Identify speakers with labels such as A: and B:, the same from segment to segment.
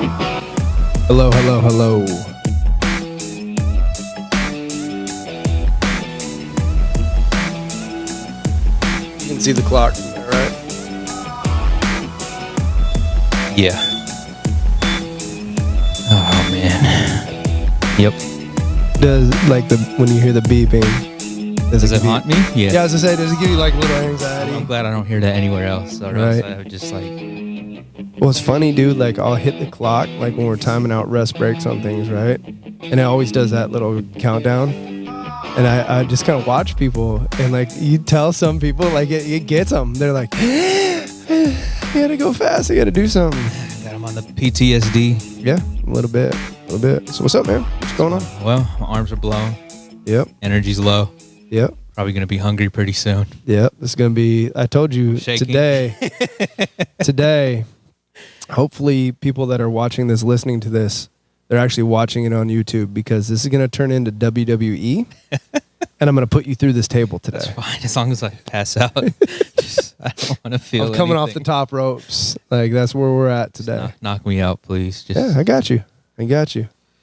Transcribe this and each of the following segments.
A: Hello, hello, hello. You can see the clock, all right?
B: Yeah. Oh man. Yep.
A: Does like when you hear the beeping?
B: Does it haunt me? Yeah.
A: Yeah, I was gonna say, does it give you like a little anxiety?
B: I'm glad I don't hear that anywhere else. Or else I would just like.
A: Well, it's funny, dude. Like I'll hit the clock like when we're timing out rest breaks on things, right? And it always does that little countdown. And I just kind of watch people, and like you tell some people, like it gets them. They're like, I gotta go fast. I gotta do something.
B: Got them on the PTSD.
A: Yeah, a little bit. So what's up, man? What's going on?
B: Well, my arms are blown.
A: Yep.
B: Energy's low.
A: Yep.
B: Probably gonna be hungry pretty soon.
A: Yep. This is gonna be. I told you today. Today. Hopefully, people that are watching this, listening to this, they're actually watching it on YouTube, because this is going to turn into WWE, and I'm going to put you through this table today.
B: That's fine, as long as I pass out. I don't want to feel.
A: I'm coming off the top ropes. Like that's where we're at today.
B: Knock me out, please.
A: Yeah, I got you.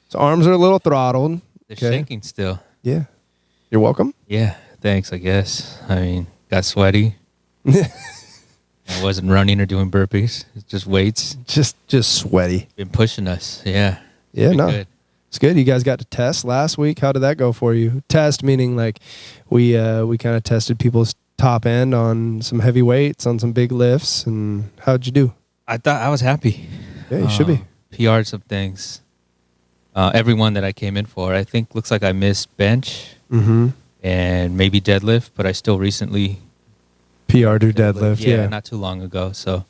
A: So arms are a little throttled.
B: They're shaking still.
A: Yeah. You're welcome.
B: Yeah. Thanks. I guess. I mean, got sweaty. I wasn't running or doing burpees. It's just weights.
A: Just sweaty.
B: Been pushing us. Yeah.
A: Yeah, no.
B: Good.
A: It's good. You guys got to test last week. How did that go for you? Test meaning like we kind of tested people's top end on some heavy weights, on some big lifts, and how'd you do?
B: I thought I was happy.
A: Yeah, you should be.
B: PR'd some things. Everyone that I came in for, I think looks like I missed bench and maybe deadlift, but I still recently
A: PR'd your deadlift. Yeah,
B: not too long ago. So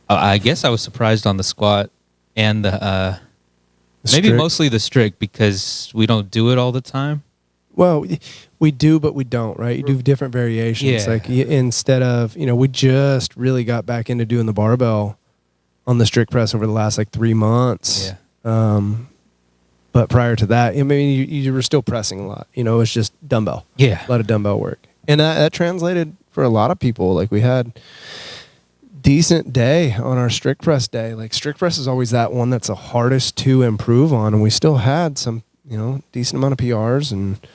B: I guess I was surprised on the squat and the maybe
A: strict.
B: Mostly the strict, because we don't do it all the time.
A: Well, we do, but we don't, right? You do different variations.
B: Yeah.
A: Like instead of, we just really got back into doing the barbell on the strict press over the last like 3 months.
B: Yeah.
A: But prior to that, I mean, you were still pressing a lot. It's just dumbbell.
B: Yeah.
A: A lot of dumbbell work. And that translated for a lot of people. Like we had decent day on our strict press day. Like strict press is always that one that's the hardest to improve on. And we still had some, decent amount of PRs and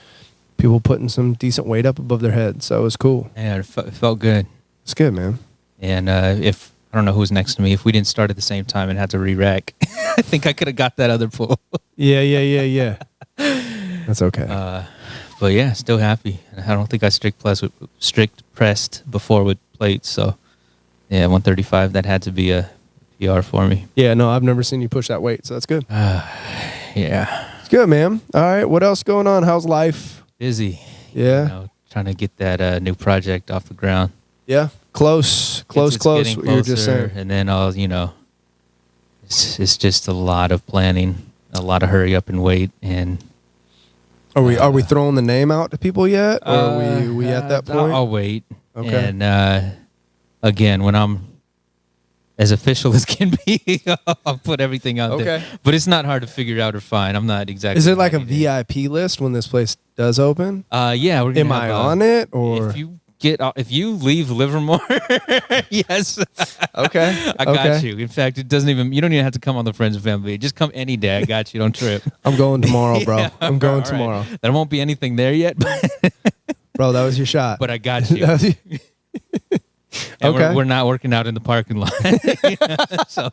A: people putting some decent weight up above their heads. So it was cool.
B: Yeah, it felt good.
A: It's good, man.
B: And if I don't know who's next to me, if we didn't start at the same time and had to re-rack, I think I could have got that other pull.
A: Yeah. That's okay.
B: But yeah, still happy. I don't think I strict pressed before with plates. So yeah, 135, that had to be a PR for me.
A: Yeah, no, I've never seen you push that weight, so that's good.
B: Yeah.
A: It's good, man. All right, what else going on? How's life?
B: Busy.
A: Yeah.
B: Trying to get that new project off the ground.
A: Yeah. Close.
B: It's
A: What
B: getting
A: you were just
B: closer,
A: saying.
B: and then it's just a lot of planning, a lot of hurry up and wait, and
A: Are we throwing the name out to people yet, or are we at that point?
B: I'll wait.
A: Okay.
B: And again, when I'm as official as can be, I'll put everything out there.
A: Okay.
B: But it's not hard to figure out or find. I'm not exactly.
A: Is it like a VIP list when this place does open?
B: Yeah. We're gonna
A: Am I on it, or
B: if you leave Livermore, yes.
A: Okay.
B: I got you. In fact, you don't even have to come on the Friends and Family. Just come any day. I got you. Don't trip.
A: I'm going tomorrow, bro.
B: Yeah,
A: I'm going
B: all right.
A: tomorrow.
B: There won't be anything there yet,
A: Bro, that was your shot.
B: but I got you. And
A: Okay.
B: we're not working out in the parking lot. So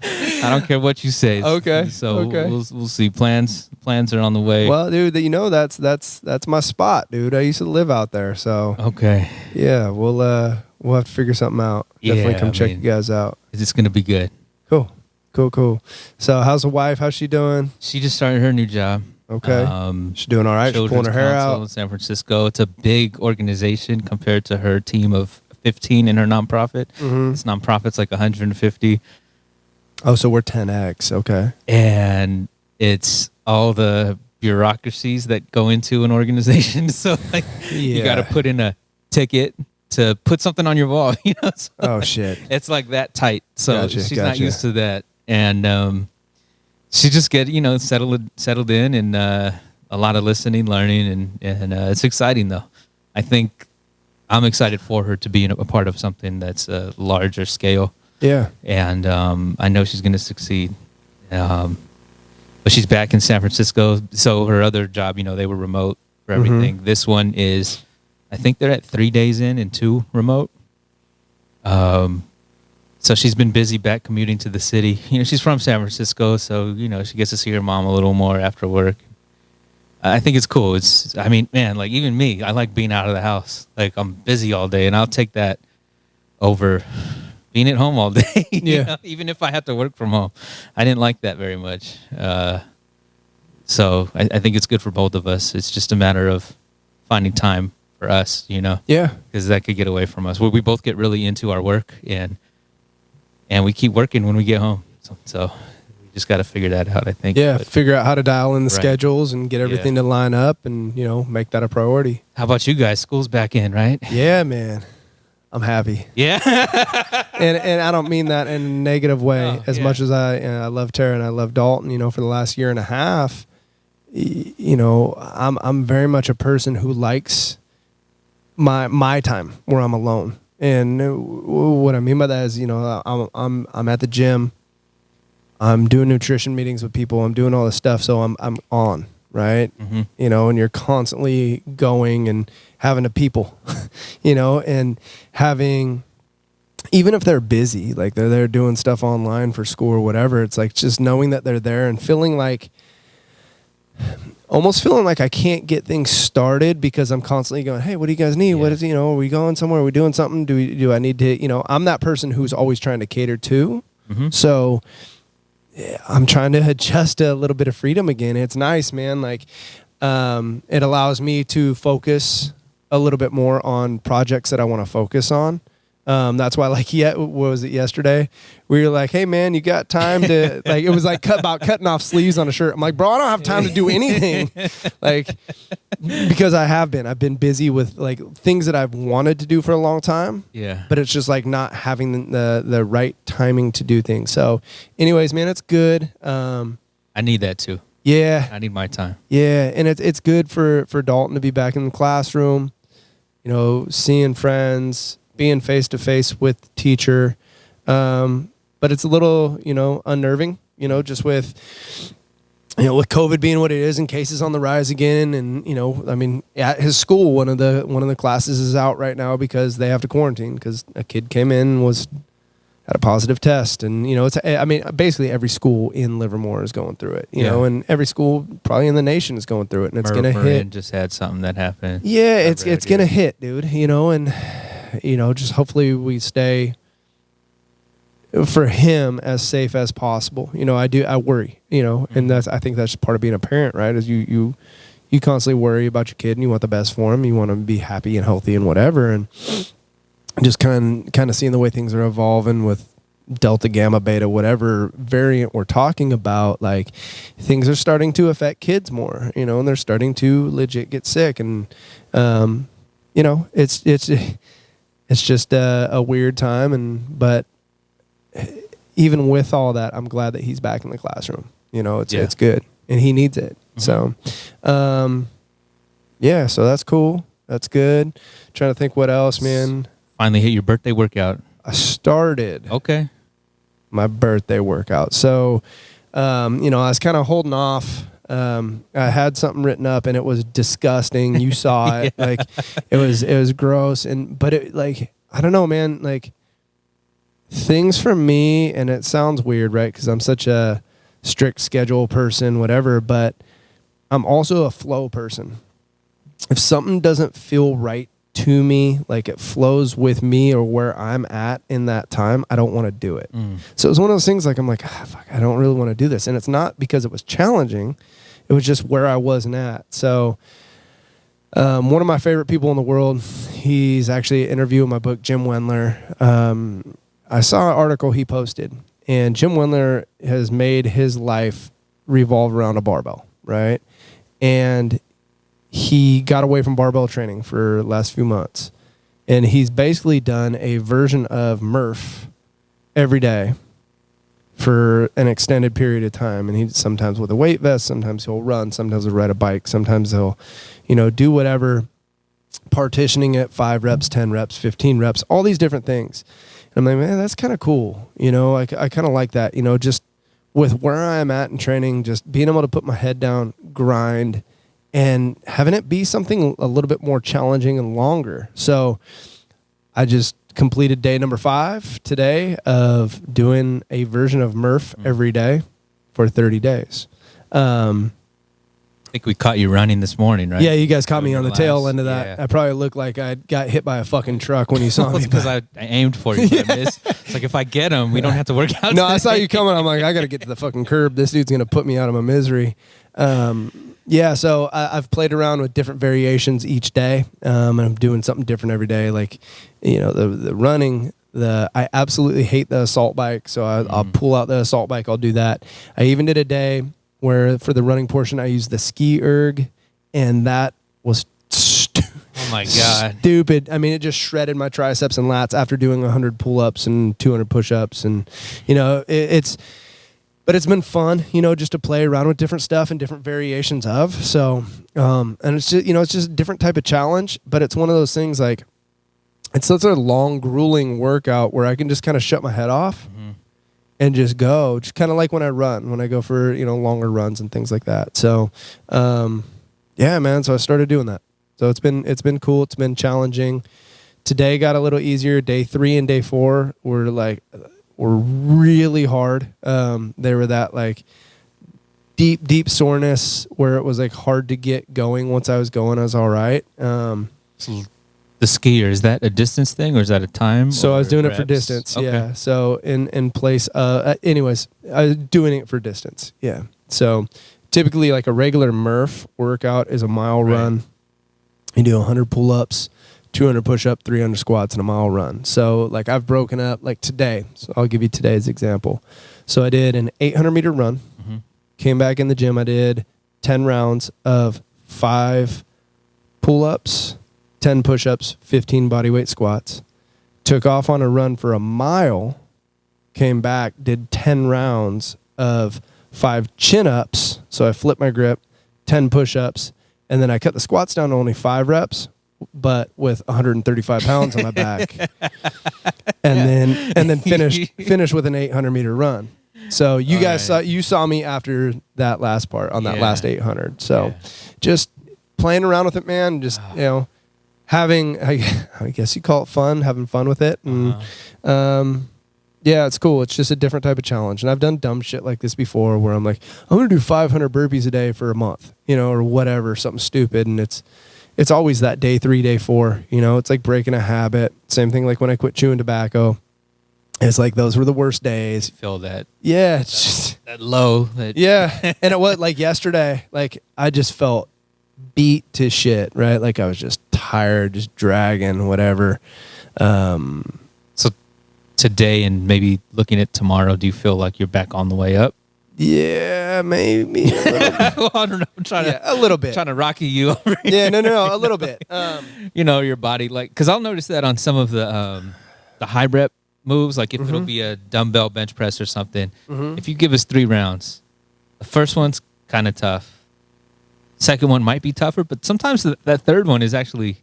B: I don't care what you say.
A: Okay.
B: So
A: Okay.
B: we'll see. Plans are on the way.
A: Well, dude, that's my spot, dude. I used to live out there, so
B: Okay.
A: yeah, we'll have to figure something out. Definitely
B: Yeah,
A: come check
B: I mean-
A: you guys out.
B: It's going to be good.
A: Cool. So, how's the wife? How's she doing?
B: She just started her new job.
A: Okay. She doing all right? She's pulling
B: Children's
A: her hair
B: Council
A: out.
B: in San Francisco. It's a big organization compared to her team of 15 in her nonprofit.
A: Mhm.
B: This nonprofit's like 150.
A: Oh, so we're 10x. Okay.
B: And it's all the bureaucracies that go into an organization. So like you got to put in a ticket to put something on your wall. So
A: Oh shit.
B: it's like that tight. So she's not
A: Gotcha.
B: used to that. And she just get settled in, and a lot of listening, learning, and it's exciting though. I think I'm excited for her to be a part of something that's a larger scale.
A: Yeah.
B: And I know she's going to succeed. But she's back in San Francisco. So her other job, they were remote for everything. Mm-hmm. This one is, I think they're at 3 days in and 2 remote. So she's been busy back commuting to the city. She's from San Francisco, so, she gets to see her mom a little more after work. I think it's cool. Man, like even me, I like being out of the house. Like I'm busy all day, and I'll take that over being at home all day.
A: Yeah.
B: Even if I have to work from home. I didn't like that very much. So I think it's good for both of us. It's just a matter of finding time for us, Yeah. Because that could get away from us. We both get really into our work, and we keep working when we get home. So we just got to figure that out, I think.
A: Yeah, figure out how to dial in the schedules and get everything to line up and, make that a priority.
B: How about you guys? School's back in, right?
A: Yeah, man. I'm happy.
B: Yeah.
A: and I don't mean that in a negative way. Much as I love Tara and I love Dalton, for the last year and a half, I'm very much a person who likes my time where I'm alone. And what I mean by that is, I'm at the gym, I'm doing nutrition meetings with people, I'm doing all this stuff, so I'm on, right? Mm-hmm. And you're constantly going and having to people, and having, even if they're busy, like they're there doing stuff online for school or whatever, it's like just knowing that they're there and almost feeling like I can't get things started because I'm constantly going, hey, what do you guys need? Yeah. What is, are we going somewhere? Are we doing something? Do I need to, I'm that person who's always trying to cater to. Mm-hmm. So I'm trying to adjust a little bit of freedom again. It's nice, man. Like, it allows me to focus a little bit more on projects that I want to focus on. That's why, like, what was it yesterday? We were like, hey, man, you got time to, like, it was like about cutting off sleeves on a shirt. I'm like, bro, I don't have time to do anything. Like, because I've been busy with, like, things that I've wanted to do for a long time.
B: Yeah.
A: But it's just, like, not having the right timing to do things. So, anyways, man, it's good.
B: I need that, too.
A: Yeah.
B: I need my time.
A: Yeah, and it's good for Dalton to be back in the classroom, seeing friends, being face-to-face with teacher. But it's a little, unnerving, just with COVID being what it is and cases on the rise again. And, at his school, one of the classes is out right now because they have to quarantine because a kid came in and had a positive test. And, basically every school in Livermore is going through it, you know, and every school probably in the nation is going through it, and it's going to hit.
B: Just had something that happened.
A: Yeah, it's going to hit, dude, and just hopefully we stay for him as safe as possible. I worry, and I think that's part of being a parent, right? Is you constantly worry about your kid and you want the best for him. You want him to be happy and healthy and whatever. And just kind of seeing the way things are evolving with Delta, Gamma, Beta, whatever variant we're talking about, like things are starting to affect kids more, and they're starting to legit get sick. And, it's just a weird time. But even with all that, I'm glad that he's back in the classroom. It's good and he needs it. Mm-hmm. So, so that's cool. That's good. Trying to think what else, man.
B: Finally hit your birthday workout.
A: I started.
B: Okay.
A: My birthday workout. So, I was kind of holding off. I had something written up and it was disgusting. You saw it. Like it was gross. But it, like, I don't know, man, like things for me, and it sounds weird, right? Cause I'm such a strict schedule person, whatever, but I'm also a flow person. If something doesn't feel right to me, like it flows with me or where I'm at in that time, I don't want to do it. So it was one of those things like I'm like, fuck, I don't really want to do this. And it's not because it was challenging. It was just where I wasn't at. So one of my favorite people in the world, he's actually interviewing my book, Jim Wendler. I saw an article he posted, and Jim Wendler has made his life revolve around a barbell, right? And he got away from barbell training for the last few months. And he's basically done a version of Murph every day for an extended period of time. And he sometimes with a weight vest, sometimes he'll run, sometimes he'll ride a bike, sometimes he'll, do whatever, partitioning it 5 reps, 10 reps, 15 reps, all these different things. I'm like, man, that's kind of cool. You know, I kind of like that, you know, just with where I'm at in training, just being able to put my head down, grind, and having it be something a little bit more challenging and longer. So I just completed day number 5 today of doing a version of Murph every day for 30 days.
B: I think we caught you running this morning, right?
A: Yeah, you guys caught me on the tail end of that.
B: Yeah.
A: I probably looked like I got hit by a fucking truck when you saw me.
B: Because I aimed for you, but I missed. It's like, if I get him, we don't have to work out.
A: No, I saw you coming. I'm like, I got to get to the fucking curb. This dude's going to put me out of my misery. Yeah, so I've played around with different variations each day, and I'm doing something different every day. Like, you know, the running, I absolutely hate the assault bike, so I'll pull out the assault bike. I'll do that. I even did a day where for the running portion, I used the ski erg, and that was
B: Oh my God.
A: stupid. I mean, it just shredded my triceps and lats after doing 100 pull-ups and 200 push-ups, and you know, but it's been fun, you know, just to play around with different stuff and different variations of. So, and it's just, you know, it's just a different type of challenge, but it's one of those things like it's such a long, grueling workout where I can just kind of shut my head off and just go, just kind of like when I go for, you know, longer runs and things like that. So, yeah, man. So I started doing that. So it's been cool. It's been challenging. Today got a little easier. Day 3 and day 4 were really hard. They were that like deep soreness where it was like hard to get going. Once I was going, I was all right.
B: So the skier, is that a distance thing or is that a time?
A: So I was doing
B: reps?
A: it for distance.
B: Okay.
A: Yeah. So in place, anyways, I was doing it for distance. Yeah. So typically like a regular Murph workout is a mile run. You do 100 pull-ups, 200 push-up, 300 squats, and a mile run. So like I've broken up like today. So I'll give you today's example. So I did an 800-meter run, came back in the gym. I did 10 rounds of 5 pull-ups, 10 push-ups, 15 bodyweight squats. Took off on a run for a mile, came back, did 10 rounds of 5 chin-ups. So I flipped my grip, 10 push-ups, and then I cut the squats down to only 5 reps, but with 135 pounds on my back. and then finish with an 800-meter run. So you guys saw me after that last part on that last 800. So just playing around with it, man. Just, you know, having, I guess you call it fun, having fun with it. And, yeah, it's cool. It's just a different type of challenge. And I've done dumb shit like this before where I'm like, I'm going to do 500 burpees a day for a month, you know, or whatever, something stupid. And it's always that day 3, day 4, you know, it's like breaking a habit. Same thing like when I quit chewing tobacco. It's like those were the worst days.
B: Feel that.
A: Yeah. It's just
B: that low.
A: Yeah. And it was like yesterday, like I just felt beat to shit, right? Like I was just tired, just dragging, whatever.
B: So today and maybe looking at tomorrow, do you feel like you're back on the way up?
A: Yeah, maybe.
B: Well, I don't know. I'm trying
A: a little bit.
B: Trying to rocky you over
A: here. Yeah, no, a little bit.
B: You know, your body, like, because I'll notice that on some of the high rep moves, like if it'll be a dumbbell bench press or something. If you give us 3 rounds, the first one's kind of tough. Second one might be tougher, but sometimes that third one is actually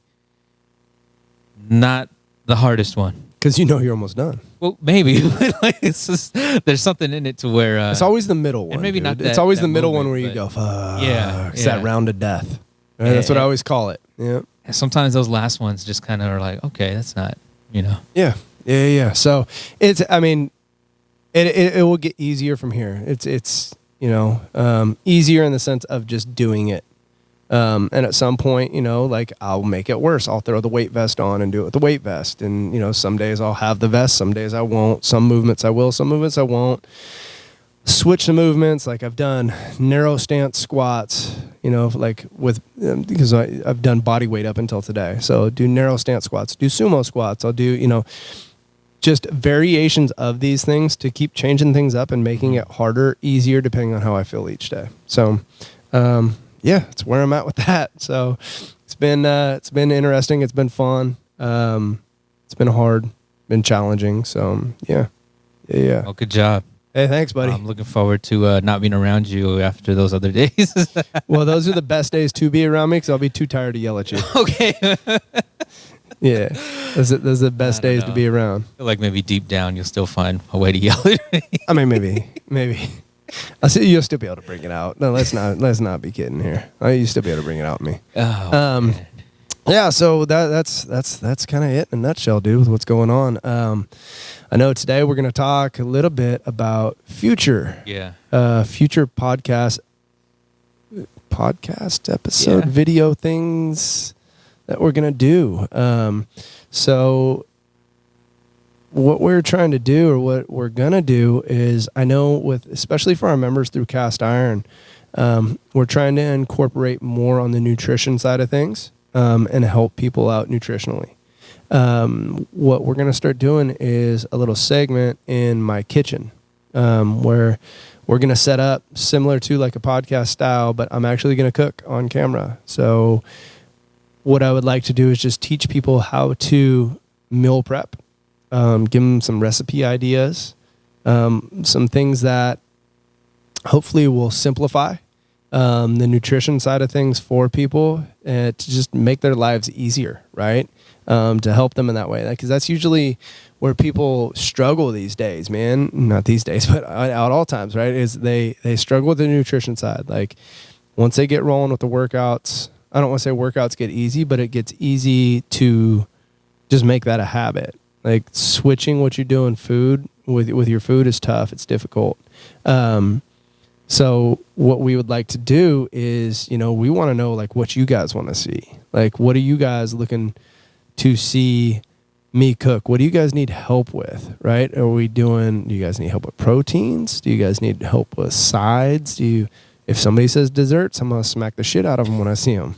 B: not the hardest one.
A: Because you know you're almost done.
B: Well, maybe. Like it's just, there's something in it to where...
A: it's always the middle one.
B: And maybe
A: dude.
B: not that,
A: it's always
B: that
A: the middle
B: movement,
A: one where you go, fuck.
B: Yeah.
A: It's that round to death. Right? That's what I always call it. Yeah.
B: And sometimes those last ones just kind of are like, okay, that's not, you know.
A: Yeah. So it's, I mean, it will get easier from here. It's you know, easier in the sense of just doing it. And at some point, you know, like I'll make it worse. I'll throw the weight vest on and do it with the weight vest. And, you know, some days I'll have the vest, some days I won't. Some movements I will, some movements I won't. Switch the movements. Like I've done narrow stance squats, you know, like with, because I've done body weight up until today. So do narrow stance squats, do sumo squats. I'll do, you know, just variations of these things to keep changing things up and making it harder, easier, depending on how I feel each day. So, yeah, it's where I'm at with that. So it's been interesting. It's been fun. It's been hard, been challenging. So yeah.
B: Well, good job.
A: Hey, thanks, buddy.
B: I'm looking forward to not being around you after those other days.
A: Well, those are the best days to be around me because I'll be too tired to yell at you.
B: Okay.
A: Yeah. Those are the best days to be around.
B: I feel like maybe deep down you'll still find a way to yell at me.
A: I mean, maybe. I see you'll still be able to bring it out. No, let's not be kidding here. You still be able to bring it out in me.
B: Oh,
A: yeah. So that's kind of it in a nutshell, dude, with what's going on. I know today we're going to talk a little bit about future podcast episode video things that we're going to do. So what we're trying to do, or what we're going to do, is, I know especially for our members through Cast Iron, we're trying to incorporate more on the nutrition side of things, and help people out nutritionally. What we're going to start doing is a little segment in my kitchen, where we're going to set up similar to like a podcast style, but I'm actually going to cook on camera. So what I would like to do is just teach people how to meal prep, give them some recipe ideas, some things that hopefully will simplify the nutrition side of things for people, to just make their lives easier, right? To help them in that way. Because that's usually where people struggle these days, man. Not these days, but at all times, right? Is they struggle with the nutrition side. Like, once they get rolling with the workouts, I don't want to say workouts get easy, but it gets easy to just make that a habit. Like, switching what you do in food with your food is tough. It's difficult. So what we would like to do is, we want to know, like, what you guys want to see. Like, what are you guys looking to see me cook? What do you guys need help with, right? Do you guys need help with proteins? Do you guys need help with sides? If somebody says desserts, I'm going to smack the shit out of them when I see them.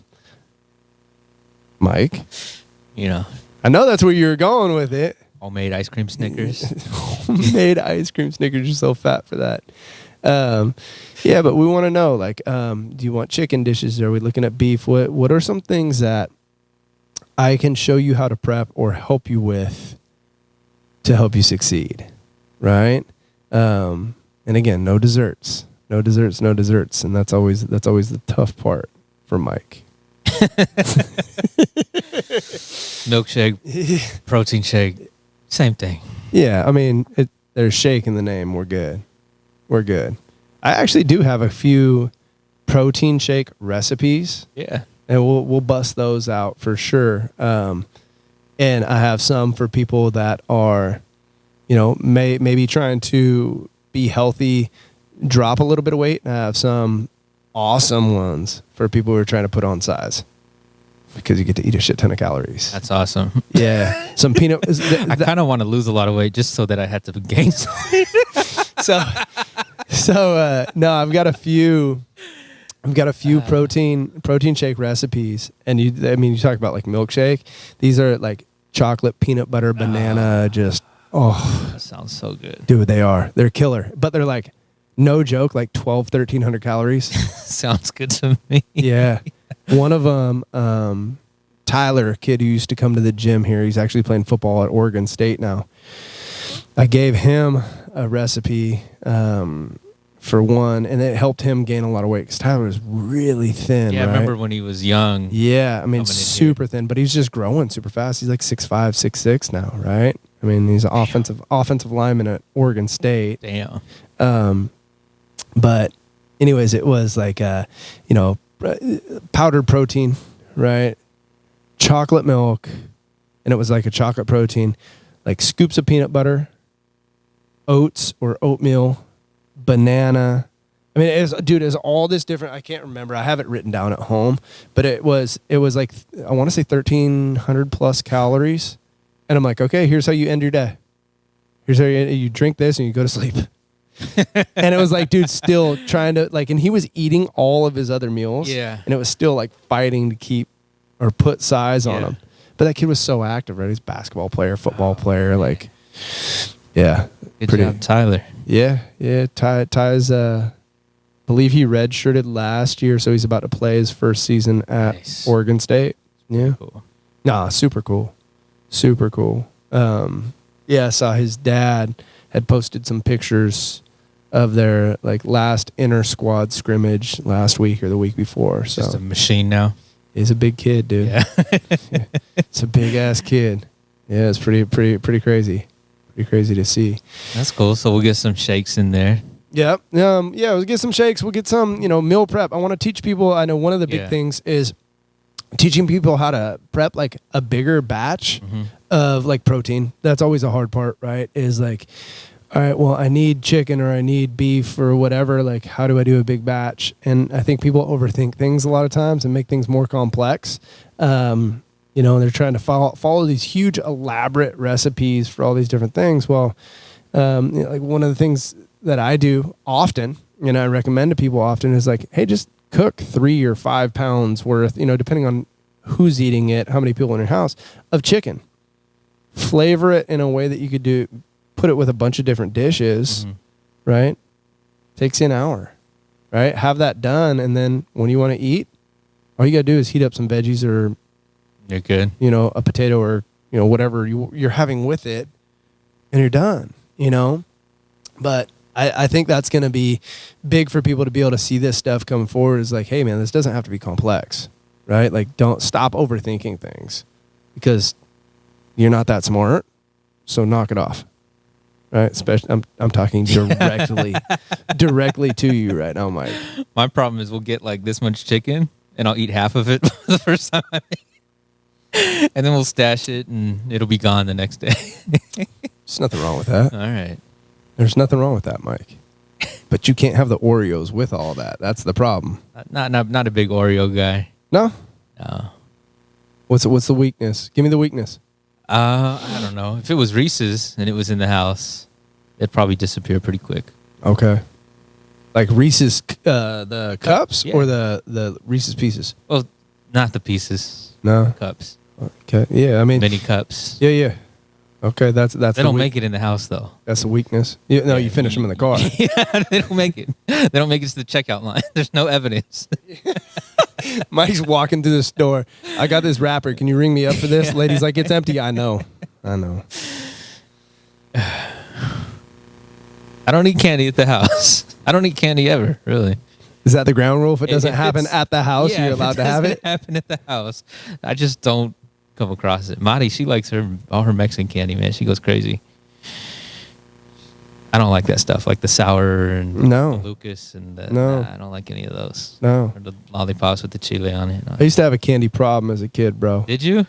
A: Mike? I know that's where you're going with it.
B: Homemade ice cream Snickers.
A: Homemade ice cream Snickers. You're so fat for that. Yeah, but we want to know, like, do you want chicken dishes? Are we looking at beef? What are some things that I can show you how to prep or help you with to help you succeed, right? And again, no desserts, and that's always the tough part for Mike.
B: Milkshake, protein shake, same thing.
A: Yeah, I mean, there's shake in the name. We're good. I actually do have a few protein shake recipes.
B: Yeah.
A: And we'll bust those out for sure. And I have some for people that are, maybe trying to be healthy, drop a little bit of weight. And I have some awesome ones for people who are trying to put on size, because you get to eat a shit ton of calories.
B: That's awesome.
A: Yeah. Some peanut.
B: I kind of want to lose a lot of weight just so that I had to gain some.
A: No, I've got a few protein shake recipes, and you talk about like milkshake. These are like chocolate, peanut butter, banana, that
B: sounds so good.
A: Dude, they're killer. But they're like, no joke, like 1,300 calories.
B: Sounds good to me.
A: Yeah. One of them, Tyler, a kid who used to come to the gym here, he's actually playing football at Oregon State now. I gave him a recipe, for one, and it helped him gain a lot of weight, because Tyler was really thin.
B: Yeah,
A: right?
B: I remember when he was young.
A: Yeah, I mean, super thin, but he's just growing super fast. He's like 6'5", 6'6" now, right? I mean, he's an offensive lineman at Oregon State.
B: Damn.
A: But anyways, it was like, powdered protein, right? Chocolate milk, and it was like a chocolate protein, like scoops of peanut butter, oats or oatmeal, banana. I mean, it's all this different. I can't remember. I have it written down at home, but it was like, I want to say 1,300 plus calories. And I'm like, okay, here's how you end your day. Here's how you drink this and you go to sleep. And it was like, dude, still trying to and he was eating all of his other meals.
B: Yeah.
A: And it was still like fighting to keep or put size on him. But that kid was so active, right? He's a basketball player, football player, yeah.
B: Good job, Tyler.
A: Yeah. Ty's, believe he redshirted last year, so he's about to play his first season at Oregon State. Yeah.
B: Cool.
A: Nah, super cool. Yeah, I saw his dad had posted some pictures of their last inter squad scrimmage last week or the week before. So
B: just a machine now.
A: He's a big kid, dude.
B: Yeah.
A: It's a big ass kid. Yeah, it's pretty crazy. Pretty crazy to see.
B: That's cool. So we'll get some shakes in there.
A: Yep. Yeah, we'll get some shakes. We'll get some, meal prep. I want to teach people. I know one of the big things is teaching people how to prep like a bigger batch of like protein. That's always a hard part, right? Is like, all right, well, I need chicken or I need beef or whatever. Like, how do I do a big batch? And I think people overthink things a lot of times and make things more complex. They're trying to follow these huge, elaborate recipes for all these different things. Well, like one of the things that I do often, and I recommend to people often, is like, hey, just cook 3 or 5 pounds worth, depending on who's eating it, how many people in your house, of chicken. Flavor it in a way that you could put it with a bunch of different dishes, right? Takes you an hour, right? Have that done, and then when you want to eat, all you got to do is heat up some veggies or
B: you're good.
A: A potato or, whatever you're having with it, and you're done, But I think that's going to be big for people to be able to see this stuff come forward. Is like, hey, man, this doesn't have to be complex, right? Like, don't stop overthinking things because you're not that smart. So knock it off, right? Especially, I'm talking directly to you right now, Mike.
B: My problem is we'll get like this much chicken and I'll eat half of it the first time I make it. And then we'll stash it and it'll be gone the next day.
A: There's nothing wrong with that.
B: All right.
A: There's nothing wrong with that, Mike. But you can't have the Oreos with all that. That's the problem.
B: Not a big Oreo guy.
A: No?
B: No.
A: What's the weakness? Give me the weakness.
B: I don't know. If it was Reese's and it was in the house, it'd probably disappear pretty quick.
A: Okay. Like Reese's, the cups
B: Yeah.
A: or the Reese's Pieces?
B: Well, not the pieces.
A: No.
B: Cups.
A: Okay. Yeah, I mean.
B: Mini cups.
A: Yeah. Okay, that's
B: They don't make it in the house though.
A: That's the weakness. You finish them in the car.
B: Yeah, they don't make it. They don't make it to the checkout line. There's no evidence.
A: Mike's walking through the store. I got this wrapper. Can you ring me up for this? Lady's like, it's empty. I know.
B: I don't eat candy at the house. I don't eat candy ever, really.
A: Is that the ground rule? If it doesn't happen at the house, you're allowed to have it?
B: If it doesn't happen at the house, I just don't come across it. Madi, she likes all her Mexican candy, man. She goes crazy. I don't like that stuff, like the sour and the Lucas and I don't like any of those.
A: No.
B: Or the lollipops with the chile on it. No.
A: I used to have a candy problem as a kid, bro.
B: Did you?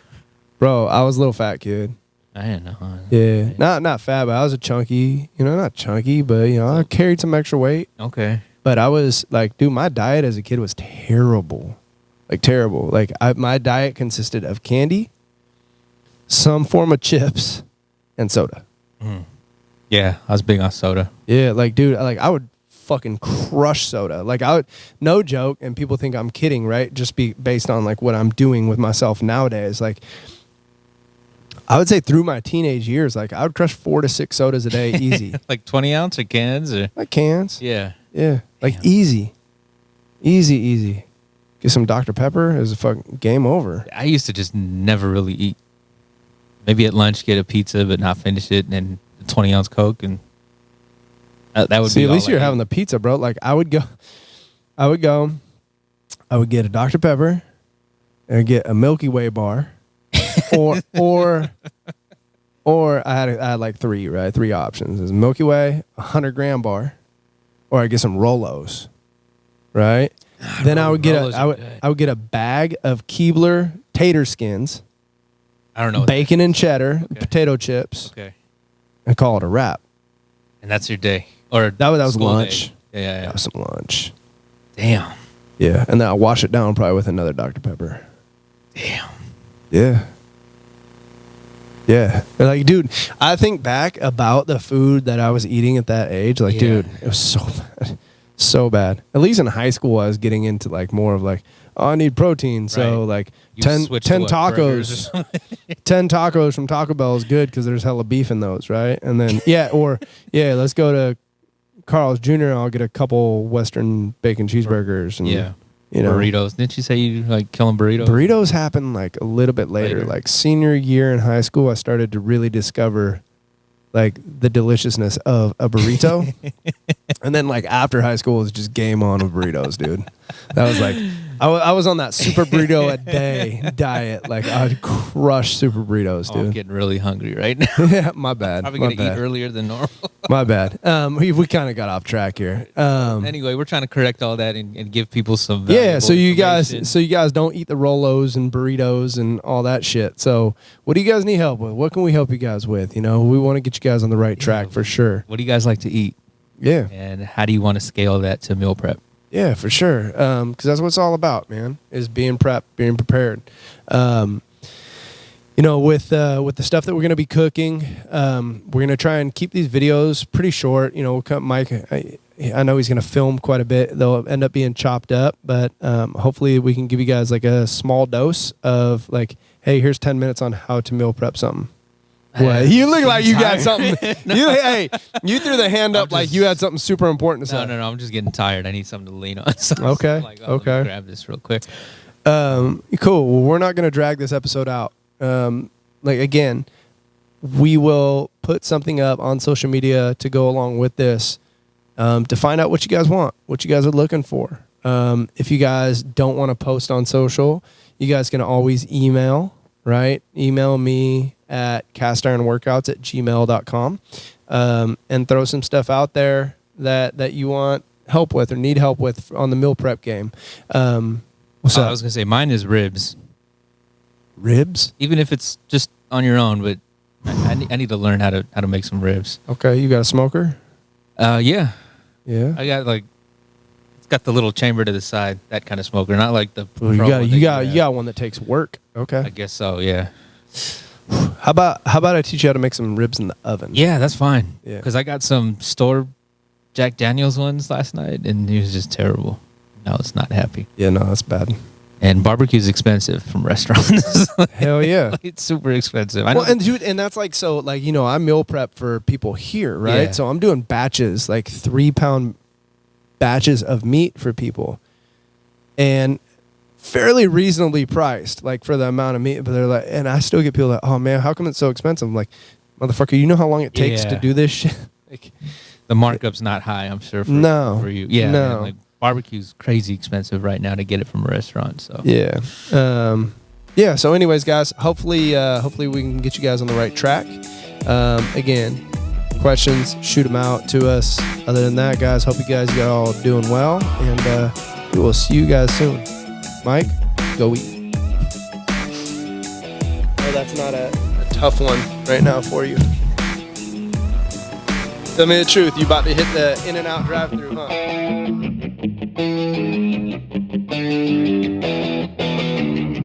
A: Bro, I was a little fat kid.
B: I didn't know.
A: Yeah. Not fat, but I was a chunky, not chunky, but I carried some extra weight.
B: Okay.
A: But I was like, dude, my diet as a kid was terrible. Like terrible. Like my diet consisted of candy, some form of chips, and soda.
B: Mm. Yeah, I was big on soda.
A: Yeah, like dude, I would fucking crush soda. Like I would, no joke, and people think I'm kidding, right? Just based on like what I'm doing with myself nowadays. Like I would say through my teenage years, like I would crush 4 to 6 sodas a day, easy.
B: Like 20 ounce or cans or
A: like cans.
B: Yeah.
A: Yeah, like
B: Damn.
A: easy. Get some Dr. Pepper, is a fucking game over.
B: I used to just never really eat. Maybe at lunch get a pizza but not finish it, and then a 20-ounce Coke, and that would
A: See,
B: be
A: at least
B: all
A: you're
B: I
A: having
B: ate.
A: the pizza, bro. Like I would get a Dr. Pepper and get a Milky Way bar, or I had like 3 options. There's Milky Way, 100-gram bar, or I get some Rolos, right? Then I would get I would get a bag of Keebler tater skins,
B: I don't know.
A: bacon and cheddar,
B: Okay.
A: potato chips,
B: Okay.
A: and call it a wrap.
B: And that's your day. Or
A: That was
B: school
A: lunch.
B: day. Yeah.
A: That was some lunch.
B: Damn.
A: Yeah, and then I'll wash it down probably with another Dr. Pepper.
B: Damn.
A: Yeah. Yeah. Like, dude, I think back about the food that I was eating at that age. Like,
B: Yeah.
A: dude, it was so bad. So bad. At least in high school, I was getting into like more of like, oh, I need protein. So
B: Right.
A: like
B: You
A: 10
B: switched to what, burgers or
A: tacos.
B: something?
A: 10 tacos from Taco Bell is good because there's hella beef in those, right? And then, let's go to Carl's Jr. and I'll get a couple Western bacon cheeseburgers. And,
B: Yeah.
A: you know,
B: Burritos. Didn't you say you like killing burritos?
A: burritos happened like a little bit later. Like senior year in high school, I started to really discover like the deliciousness of a burrito. And then like after high school, it was just game on with burritos, dude. That was like, I was on that super burrito a day diet. Like I'd crush super burritos,
B: Oh, I'm
A: dude.
B: getting really hungry right now.
A: Yeah, my bad.
B: Probably
A: My
B: gonna eat
A: bad.
B: earlier than normal.
A: My bad. We kind of got off track here.
B: Anyway, we're trying to correct all that and give people some
A: Yeah, so
B: valuable
A: you guys don't eat the Rolos and burritos and all that shit. So what do you guys need help with? What can we help you guys with? You know, we want to get you guys on the right track for sure.
B: What do you guys like to eat?
A: Yeah.
B: And how do you want to scale that to meal prep?
A: Yeah, for sure. Because that's what it's all about, man. Is being being prepared. You know, with the stuff that we're gonna be cooking, we're gonna try and keep these videos pretty short. You know, we'll cut Mike. I know he's gonna film quite a bit. They'll end up being chopped up, but hopefully we can give you guys like a small dose of like, hey, here's 10 minutes on how to meal prep something. What? You look like you got something. Hey, you threw the hand up like you had something super important to say.
B: No. I'm just getting tired. I need something to lean on. So
A: Okay.
B: I'm like, let me grab this real quick.
A: Cool. Well, we're not going to drag this episode out. Like again, we will put something up on social media to go along with this to find out what you guys want, what you guys are looking for. If you guys don't want to post on social, you guys can always email, right? Email me at castironworkouts@gmail.com and throw some stuff out there that you want help with or need help with on the meal prep game. What's up?
B: I was going to say mine is ribs.
A: Ribs?
B: Even if it's just on your own, but I need to learn how to make some ribs.
A: Okay, you got a smoker?
B: Yeah.
A: Yeah.
B: I got like it's got the little chamber to the side, that kind of smoker, not like the
A: Well,
B: pro one that
A: you
B: have.
A: got one that takes work. Okay.
B: I guess so, yeah.
A: How about I teach you how to make some ribs in the oven?
B: Yeah, that's fine.
A: Yeah.
B: Because I got some store Jack Daniels ones last night, and it was just terrible. I was not happy.
A: Yeah, no, that's bad.
B: And barbecue's expensive from restaurants.
A: Hell yeah.
B: It's super expensive. I know.
A: Well, and dude, and that's like so like, you know, I meal prep for people here, right?
B: Yeah.
A: So I'm doing batches, like 3-pound batches of meat for people. And fairly reasonably priced, like for the amount of meat. But they're like, and I still get people like, oh man, how come it's so expensive? I'm like, motherfucker, you know how long it takes to do this shit? Like,
B: the markup's not high, I'm sure, for you. Yeah.
A: No.
B: Man, like barbecue's crazy expensive right now to get it from a restaurant. So
A: yeah. Yeah. So anyways, guys, hopefully we can get you guys on the right track. Again, questions, shoot them out to us. Other than that, guys, hope you guys are all doing well. And we will see you guys soon. Mike, go eat. Oh, that's not a tough one right now for you. Tell me the truth. You about to hit the In-N-Out drive-thru, huh?